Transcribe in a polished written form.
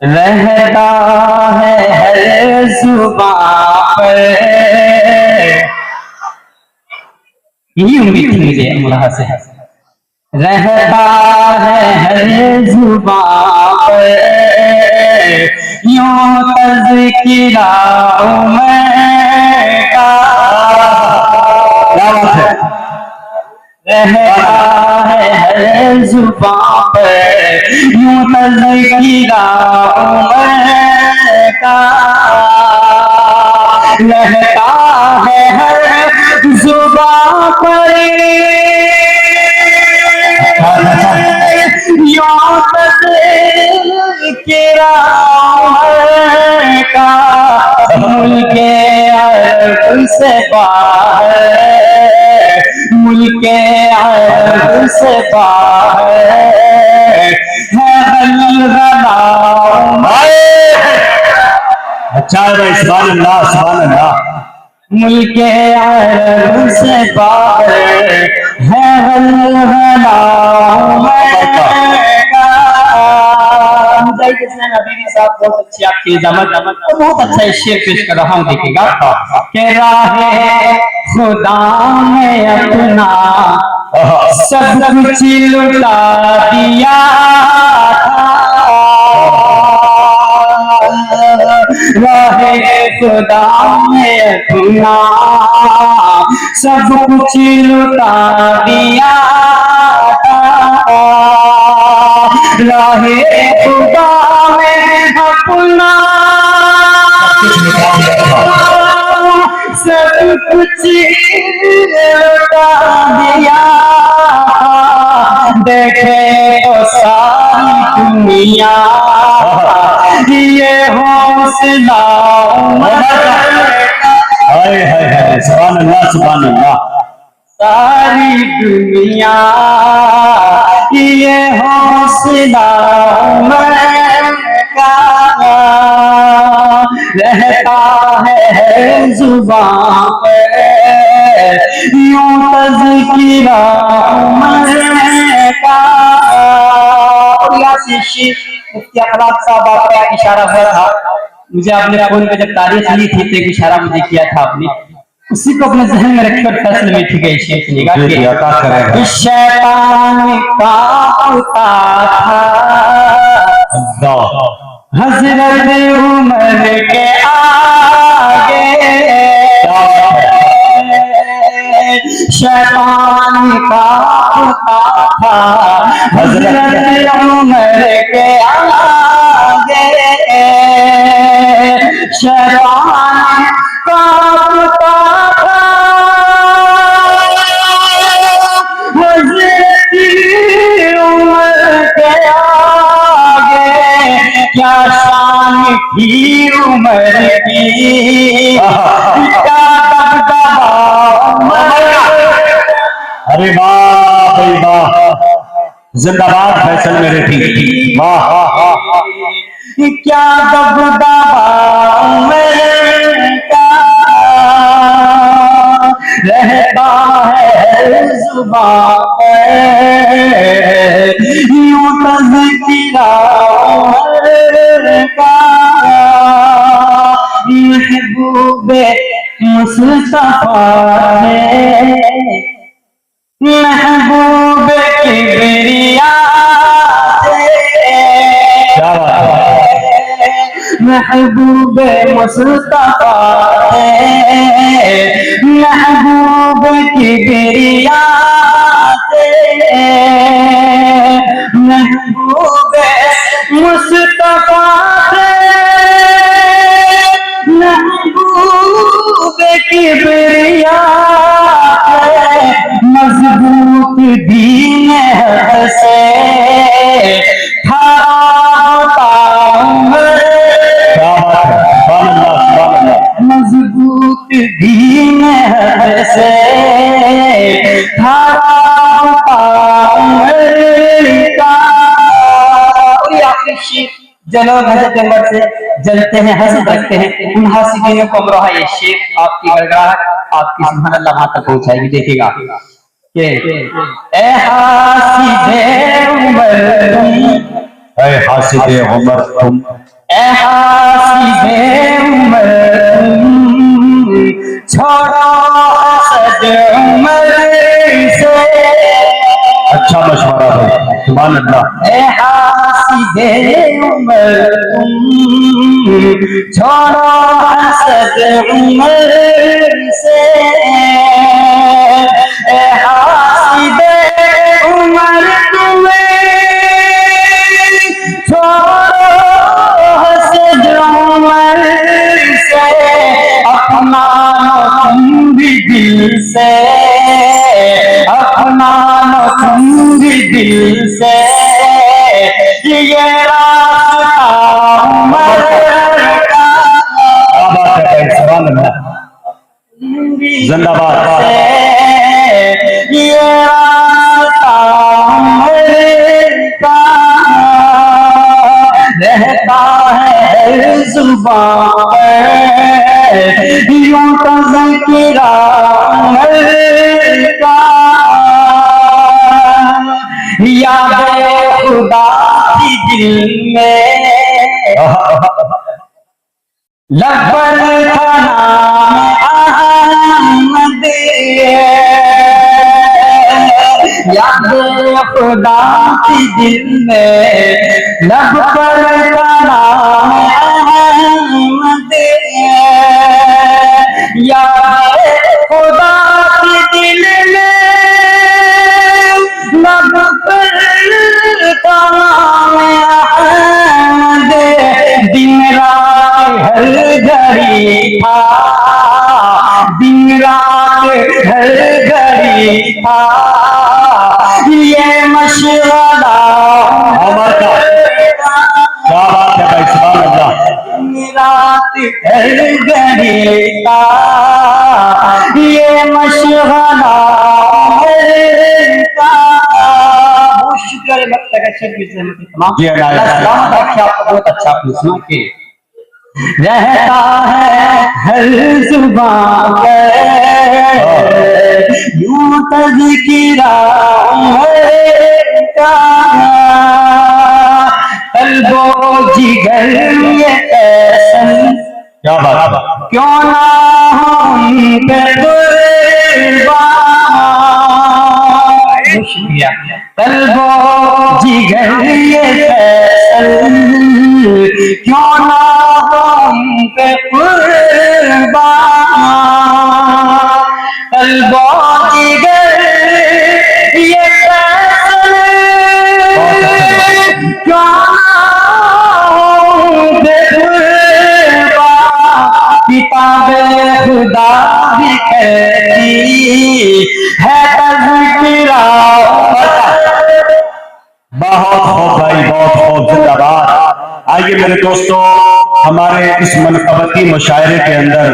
रहता है हर जुबां पर। यही उम्मीद थी मुझे अमराह से। रहता है हर जुबां पर यूं तज़किरा उमर का। रहता है हर जुबां पर यूं तज़किरा उमर का। रहता है हर जुबां पर यूं तज़किरा उमर का। मुल्के अरब से बाहर, मुल्के अरब से बाहर है गलगला उमर। अच्छा भाई, सुभान अल्लाह सुभान अल्लाह। मुल्के अरब से बाहर है गलगला उमर का। अभी साहब बहुत अच्छी आपकी इजामत और बहुत अच्छा शेर पेश कर रहा हूँ, देखिएगा। के राहे खुदा में अपना सब कुछ लुटा दिया था। राहे खुदा में अपना सब कुछ लुटा दिया था। राहे खुदा में अपना सब कुछ लुटा दिया। देखे तो सारी दुनिया ये हौसला हाय हाय हाय, सुभान अल्लाह सुभान अल्लाह। सारी दुनिया ये हौसला का। रहता है जुबां पर यूं तज़किरा उमर का। मुफ्ती अखलाक साहब आपका इशारा हुआ था मुझे, आपने फोन पे जब तारीख ली थी तो एक इशारा मुझे किया था आपने, उसी को अपने जहन में रखकर फैसले में ठीक है शेख सुनिएगा। शैतान का होता था हजरत उमर के आगे। शैतान का होता था हजरत उमर के आगे। शैतान का होता था हजरत उमर के आगे। क्या शान थी उमर की, क्या दबदबा उमर। अरे वाह भाई वाह, जिंदाबाद फैसल मेरे थी। वाह क्या दबदबा उमर का। रहता है जुबां पर यूं तज़किरा उमर का। महबूबे मुस्तफा है महबूब किबरिया महबूब मुस्तफा है महबूब किबरिया महबूब मुस्तफा है महबूब किबरिया। मजबूत दीन से मजबूत दीन से जलो हजरत अमर से जलते हैं हंस रखते हैं उन हासिदीनों को अमरोहा ये शेर आपकी गड़गड़ाहट आपकी सुभान अल्लाह वहां तक पहुंचाएगी। देखिएगा ए हासिदे उमर तुम, हासिदे उमर तुम ए हासिबे उमर छोड़ो हसद उमर से। अच्छा मशवरा है, सुभान अल्लाह। ए हासिबे उमर छोड़ो हसद उमर से। ए हासिबे उमर छोड़ो हसद उमर से। अपना तुम भी दिल से, अपना तुम भी दिल से। ये रास्ता उमर का, क्या बात है भाई, सुभान अल्लाह, जिंदाबाद। ये रास्ता उमर का रहता है जुबान पर, यूं तज़किरा उमर का। याद खुदा की दिल में लब्बल था नाम अहमद। याद खुदा की दिल में लब्बल था नाम अहमद। याद खुदा की दिल में लब्बल था नाम अहमद। दिन रात हर घड़ी था, दिन रात हर घड़ी था ये मशवरा अमर का। क्या बात है भाई, सुभान अल्लाह। दिन रात हर घड़ी था ये मशवरा का। बहुत शुक्र है वक्त का शेख तमाम। जी अल्लाह सलामत रखे आपको, बहुत अच्छा आपने सुना के रहता है हर जुबान पर यूं तज़किरा उमर का। कल्बो जिगर ये फैसल क्या बात है, क्यों ना हम पे कुर्बान। शुक्रिया। कल्बो जिगर ये फैसल क्यों ना हम पे कुर्बान। कल्बो जिगर ये फैसल क्यों ना हम पे कुर्बान। किताबे खुदा भी कहती है तज़किरा। बहुत खूब भाई, बहुत खूब, जिंदाबाद। आइए मेरे दोस्तों, हमारे इस मनक़बती मुशायरे के अंदर